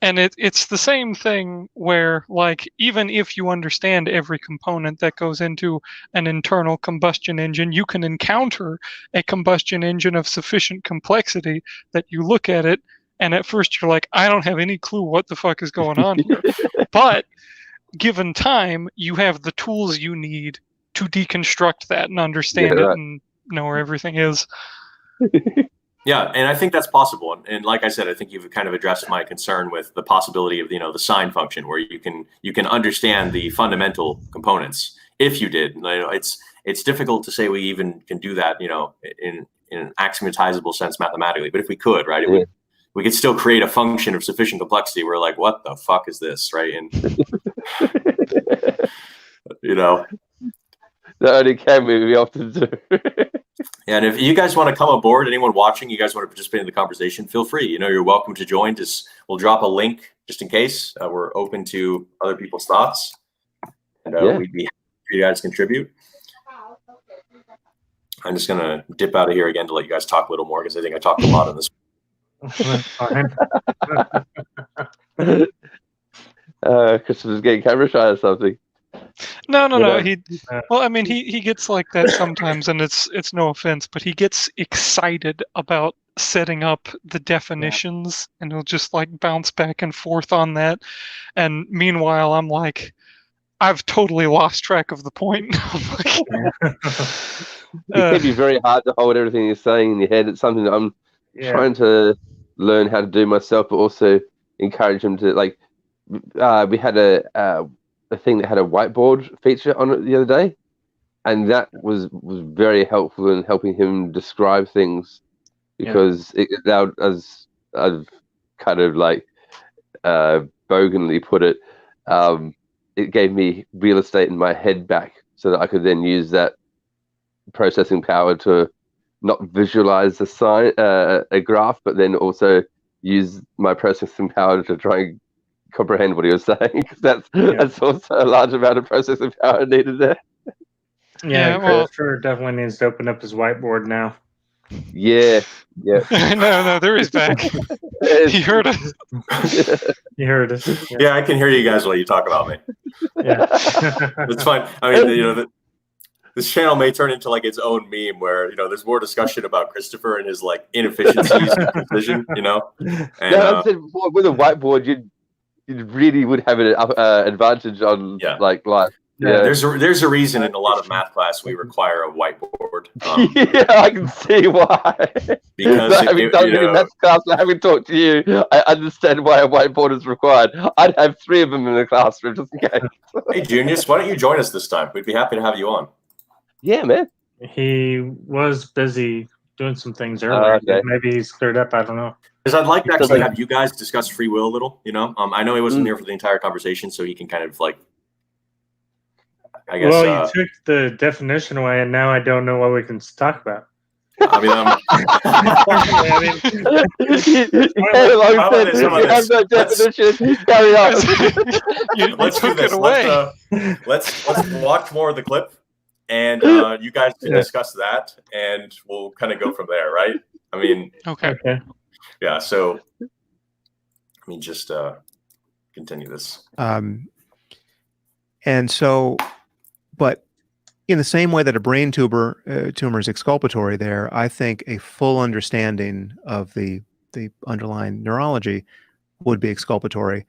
And it's the same thing where, like, even if you understand every component that goes into an internal combustion engine, you can encounter a combustion engine of sufficient complexity that you look at it, and at first you're like, I don't have any clue what the fuck is going on here. But given time, you have the tools you need to deconstruct that and understand it and know where everything is. Yeah, and I think that's possible. And like I said, I think you've kind of addressed my concern with the possibility of, you know, the sine function, where you can understand the fundamental components. If you did, you know, it's difficult to say we even can do that, you know, in an axiomatizable sense mathematically. But if we could, right, we could still create a function of sufficient complexity. We're like, what the fuck is this, right? And you know, that only can we often do. And if you guys want to come aboard, anyone watching, you guys want to participate in the conversation, feel free. You know, you're welcome to join. We'll drop a link just in case. We're open to other people's thoughts, and we'd be happy for you guys to contribute. I'm just going to dip out of here again to let you guys talk a little more because I think I talked a lot on this. Fine. Christopher's getting camera shy or something. No. Yeah. Well, I mean, he gets like that sometimes, and it's no offense, but he gets excited about setting up the definitions, and he'll just like bounce back and forth on that. And meanwhile, I'm like, I've totally lost track of the point. I'm like, It can be very hard to hold everything you're saying in your head. It's something that I'm trying to learn how to do myself, but also encourage him to like. We had a thing that had a whiteboard feature on it the other day, and that was very helpful in helping him describe things because it allowed, as I've kind of like boganly put it, it gave me real estate in my head back so that I could then use that processing power to not visualize a graph, but then also use my processing power to try and comprehend what he was saying, because that's also a large amount of processing power needed there. Christopher definitely needs to open up his whiteboard now. Yeah. no, there is back. He heard us. You heard us. Yeah, I can hear you guys while you talk about me. Yeah. It's fine. I mean, this channel may turn into like its own meme where there's more discussion about Christopher and his like inefficiencies and precision. And, I said with a whiteboard, you really would have an advantage on like life. Yeah, there's a reason in a lot of math class we require a whiteboard. Yeah, I can see why. Because having done it in math class, having talked to you, I understand why a whiteboard is required. I'd have 3 of them in the classroom just in case. Hey, Junius, why don't you join us this time? We'd be happy to have you on. Yeah, man. He was busy doing some things earlier. Okay. Maybe he's cleared up. I don't know. Because I'd like to actually have you guys discuss free will a little. I know he wasn't here for the entire conversation, so he can kind of like. I guess. Well, you took the definition away, and now I don't know what we can talk about. I mean, have no definition. Carry on. Let's do this. Let's watch more of the clip, and you guys can discuss that, and we'll kind of go from there, right? I mean, okay. Yeah. So, just continue this. And so, but in the same way that a brain tumor is exculpatory there, I think a full understanding of the underlying neurology would be exculpatory.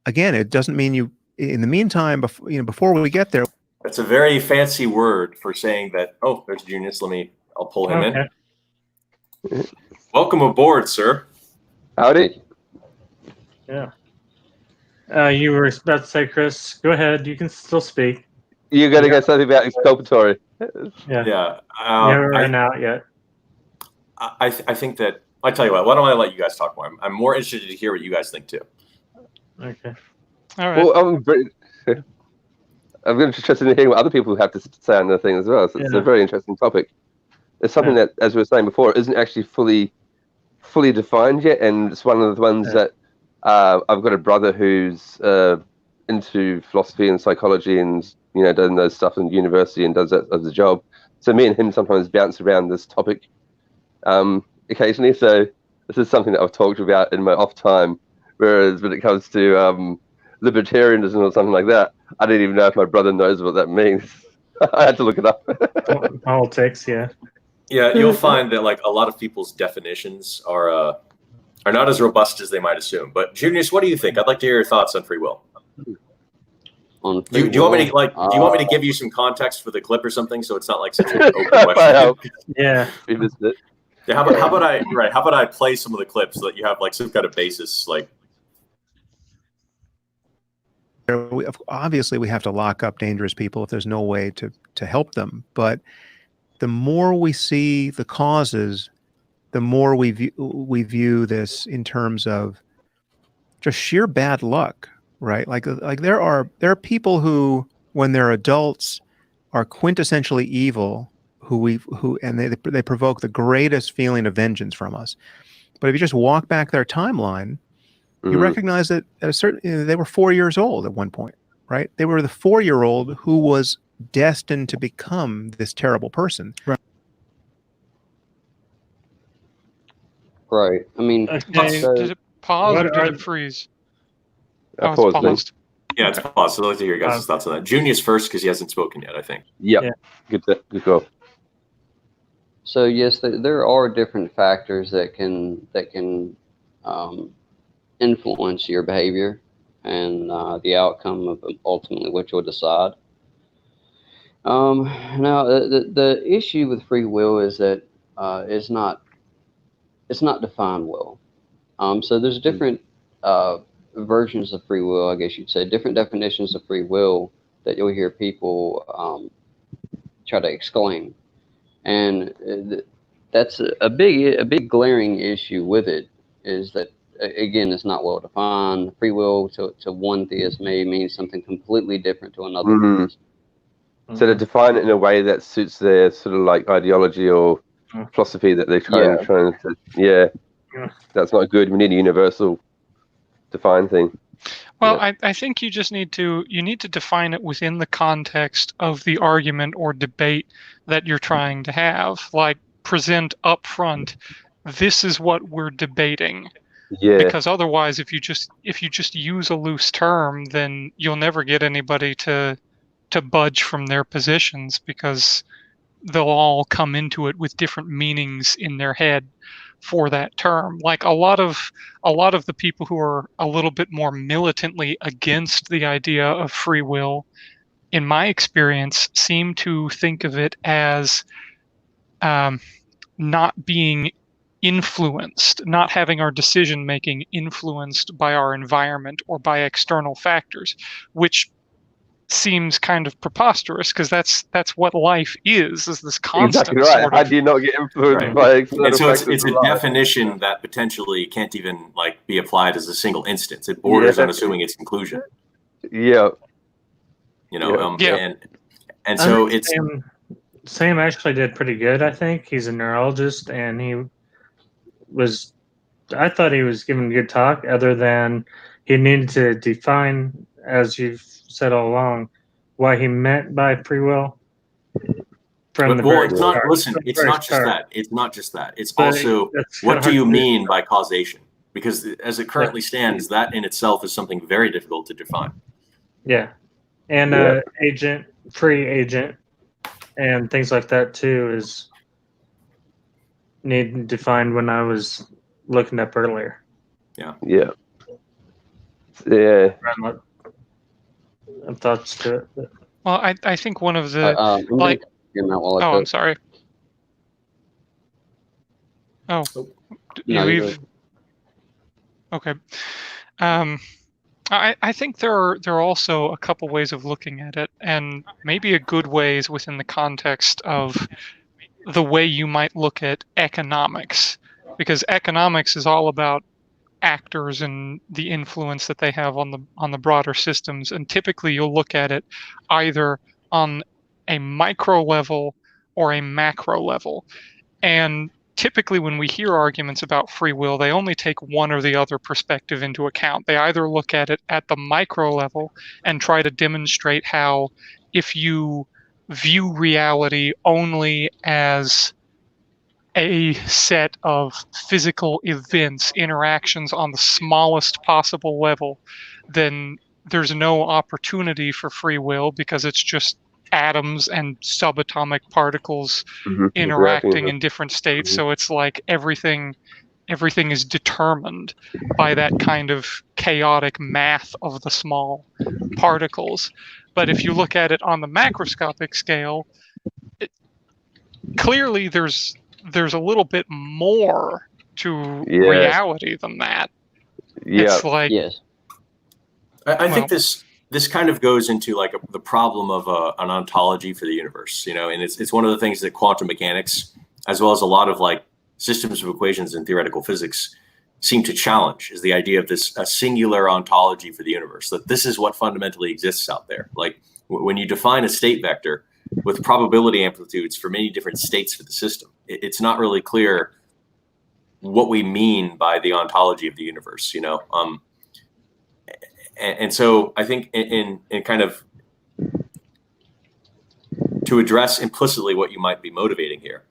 Again, it doesn't mean you, in the meantime, before we get there. That's a very fancy word for saying that, oh, there's Junius. I'll pull him in. Welcome aboard, sir. Howdy. Yeah. You were about to say, Chris, go ahead. You can still speak. You're going to get something about exculpatory. Yeah. Yeah. Never ran out yet. I think that, I tell you what, why don't I let you guys talk more? I'm more interested to hear what you guys think too. Okay. All right. Well, I'm interested in hearing what other people have to say on the thing as well. So it's a very interesting topic. It's something that, as we were saying before, isn't actually fully defined yet, and it's one of the ones that I've got a brother who's into philosophy and psychology, and doing those stuff in university and does that as a job. So me and him sometimes bounce around this topic occasionally. So this is something that I've talked about in my off time. Whereas when it comes to libertarianism or something like that, I didn't even know if my brother knows what that means. I had to look it up. Politics, yeah. Yeah, you'll find that like a lot of people's definitions are not as robust as they might assume. But Junius, what do you think? I'd like to hear your thoughts on free will. Do you want me to give you some context for the clip or something, so it's not like such an open question? Yeah. Yeah. How about I play some of the clips so that you have like some kind of basis, like. Obviously, we have to lock up dangerous people if there's no way to help them. But the more we see the causes, the more we view this in terms of just sheer bad luck, right? Like there are people who, when they're adults, are quintessentially evil, and they provoke the greatest feeling of vengeance from us. But if you just walk back their timeline, you recognize that at a certain, they were 4 years old at one point, right? They were the 4-year-old who was destined to become this terrible person. Right. Right. I mean, Okay. so Did it pause What or did are- it freeze? I Oh, it's paused, mate. paused. Yeah, it's paused. So I'd like to hear your guys' thoughts on that. Junior's first because he hasn't spoken yet, I think. Yep. Yeah. Good call. So yes, there are different factors that can influence your behavior and the outcome of ultimately what you'll decide. Now, the issue with free will is that it's not defined well. So there's different versions of free will, I guess you'd say, different definitions of free will that you'll hear people try to exclaim, and that's a big glaring issue with it. Is that again, it's not well defined. Free will to one theist may mean something completely different to another Mhm. theist. So to define it in a way that suits their sort of like ideology or philosophy that they're trying to Yeah. that's not good. We need a universal defined thing. Well, I think you just need to define it within the context of the argument or debate that you're trying to have. Like present up front, this is what we're debating. Yeah. Because otherwise, if you just use a loose term, then you'll never get anybody to budge from their positions because they'll all come into it with different meanings in their head for that term. Like a lot of the people who are a little bit more militantly against the idea of free will, in my experience, seem to think of it as not being influenced, not having our decision making influenced by our environment or by external factors, which seems kind of preposterous because that's what life is this constant Exactly right. sort How of. do you not get influenced Right. by external And so factors it's a of life? definition that potentially can't even like be applied as a single instance. It borders on assuming its conclusion. Yeah. You know, Yeah. and so I think it's Sam actually did pretty good. I think he's a neurologist, and I thought he was giving a good talk. Other than he needed to define, as you've said all along, what he meant by free will. From the well, very it's not. start. Listen, From the it's very not just start. that. It's not just that. It's But also that's kinda what do you hard to do. mean by causation? Because as it currently stands, that in itself is something very difficult to define. Yeah, and Yeah. free agent, and things like that too is need defined when I was looking up earlier. Yeah. Thoughts to it. But Well, I think one of the I'm gonna like. hear Matt while I Oh, cook. I'm sorry. Oh, did you No, you're leave? Okay. I think there are also a couple ways of looking at it, and maybe a good way is within the context of the way you might look at economics, because economics is all about actors and the influence that they have on the broader systems, and typically you'll look at it either on a micro level or a macro level. And typically when we hear arguments about free will, they only take one or the other perspective into account. They either look at it at the micro level and try to demonstrate how if you view reality only as a set of physical events, interactions on the smallest possible level, then there's no opportunity for free will because it's just atoms and subatomic particles interacting in different states. So it's like everything is determined by that kind of chaotic math of the small particles. But if you look at it on the macroscopic scale, clearly there's a little bit more to reality than that. It's like yes. I think this kind of goes into like the problem of an ontology for the universe, you know, and it's one of the things that quantum mechanics, as well as a lot of like systems of equations in theoretical physics, seem to challenge, is the idea of a singular ontology for the universe, that this is what fundamentally exists out there. Like when you define a state vector with probability amplitudes for many different states for the system, it's not really clear what we mean by the ontology of the universe, you know. And so I think in kind of to address implicitly what you might be motivating here,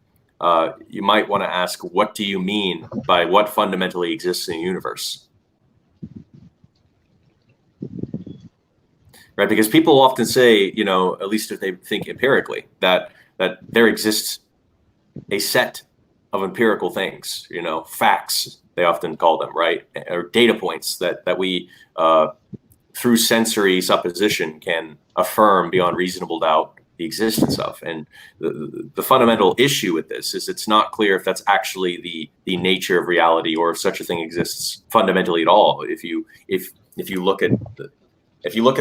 you might want to ask, what do you mean by what fundamentally exists in the universe? Right? Because people often say, you know, at least if they think empirically, that there exists a set of empirical things, you know, facts, they often call them, right? Or data points that we, through sensory supposition, can affirm beyond reasonable doubt the existence of. And the fundamental issue with this is it's not clear if that's actually the nature of reality, or if such a thing exists fundamentally at all. If you look at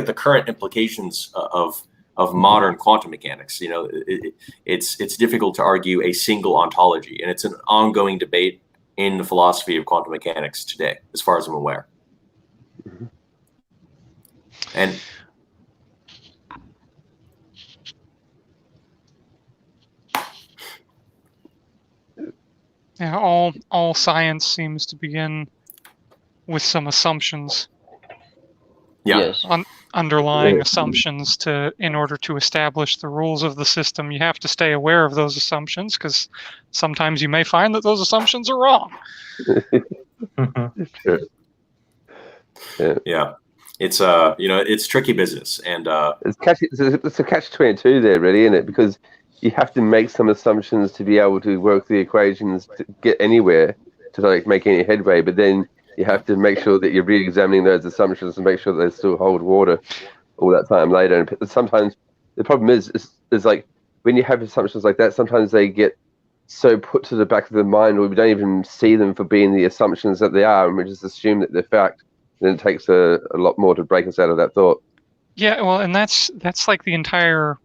the current implications of modern quantum mechanics, you know, it's difficult to argue a single ontology, and it's an ongoing debate in the philosophy of quantum mechanics today, as far as I'm aware. And yeah, all science seems to begin with some assumptions. yeah, Yes. Underlying assumptions in order to establish the rules of the system. You have to stay aware of those assumptions, because sometimes you may find that those assumptions are wrong. Sure. yeah. It's you know, it's tricky business, and It's a catch-22 there, really, isn't it? Because you have to make some assumptions to be able to work the equations to get anywhere, to like make any headway. But then you have to make sure that you're re-examining those assumptions and make sure that they still hold water all that time later. And sometimes the problem is like when you have assumptions like that, sometimes they get so put to the back of the mind, or we don't even see them for being the assumptions that they are, and we just assume that they're fact. Then it takes a lot more to break us out of that thought. Yeah, well, and that's like the entire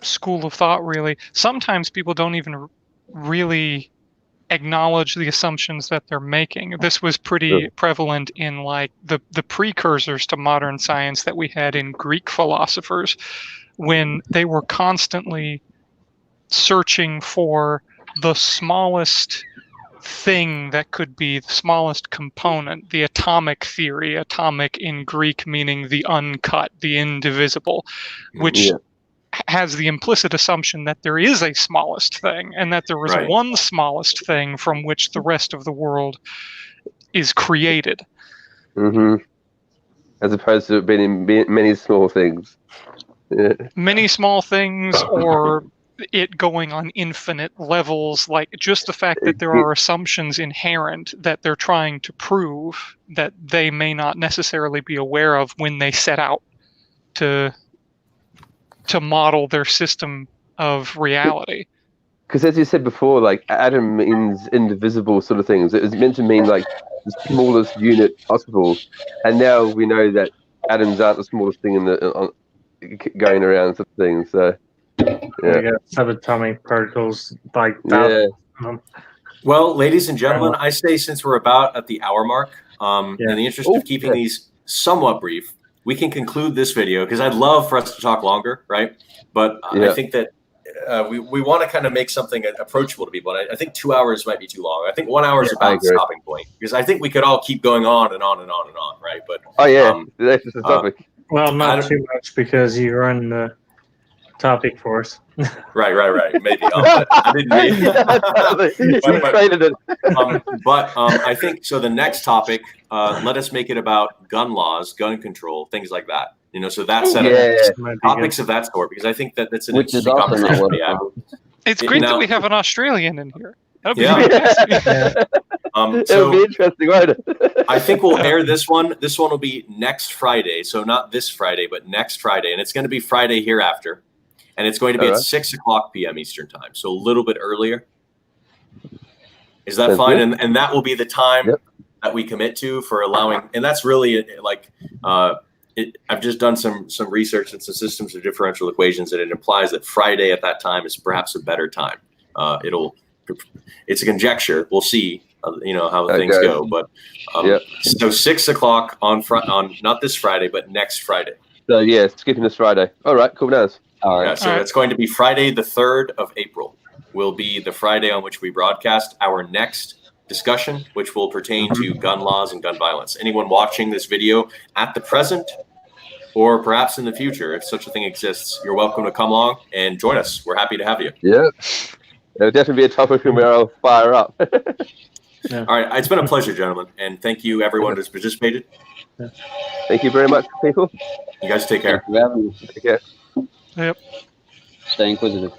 school of thought, really. Sometimes people don't even really acknowledge the assumptions that they're making. This was pretty prevalent in like the precursors to modern science that we had in Greek philosophers, when they were constantly searching for the smallest thing that could be the smallest component, the atomic theory, atomic in Greek meaning the uncut, the indivisible, which has the implicit assumption that there is a smallest thing, and that there is one smallest thing from which the rest of the world is created. As opposed to it being many small things. Many small things, or it going on infinite levels, like just the fact that there are assumptions inherent that they're trying to prove that they may not necessarily be aware of when they set out to model their system of reality. Because as you said before, like atom means indivisible sort of things. It was meant to mean like the smallest unit possible, and now we know that atoms aren't the smallest thing in the going around sort of thing. So We got subatomic particles like well, ladies and gentlemen, I say since we're about at the hour mark, in the interest of keeping these somewhat brief, we can conclude this video, because I'd love for us to talk longer, right? But I think that we want to kind of make something approachable to people. And I think 2 hours might be too long. I think 1 hour is about the stopping point, because I think we could all keep going on and on and on and on, right? But that's just the topic. Well, not too much, because you run the topic for us. Right. Maybe. I didn't mean but I think so. The next topic, let us make it about gun laws, gun control, things like that. You know, so that's topics of that sort, because I think that's an interesting conversation to have. It's great that we have an Australian in here. That'll be It'll be interesting, won't it? I think we'll air this one. This one will be next Friday, so not this Friday, but next Friday, and it's going to be Friday hereafter. And it's going to be at 6 o'clock p.m. Eastern time, so a little bit earlier. Is that fine? And that will be the time that we commit to for allowing. And that's really like I've just done some research and some systems of differential equations, and it implies that Friday at that time is perhaps a better time. It's a conjecture. We'll see. You know how things go, but so 6 o'clock on not this Friday, but next Friday. So skipping this Friday. All right, cool. Nice. All right. Yeah, so it's going to be Friday, the 3rd of April, will be the Friday on which we broadcast our next discussion, which will pertain to gun laws and gun violence. Anyone watching this video at the present, or perhaps in the future, if such a thing exists, you're welcome to come along and join us. We're happy to have you. Yeah. There'll definitely be a topic where I'll fire up. All right, it's been a pleasure, gentlemen, and thank you everyone who's participated. Thank you very much, people. You guys take care. Thank you for having me. Take care. Yep. Stay inquisitive.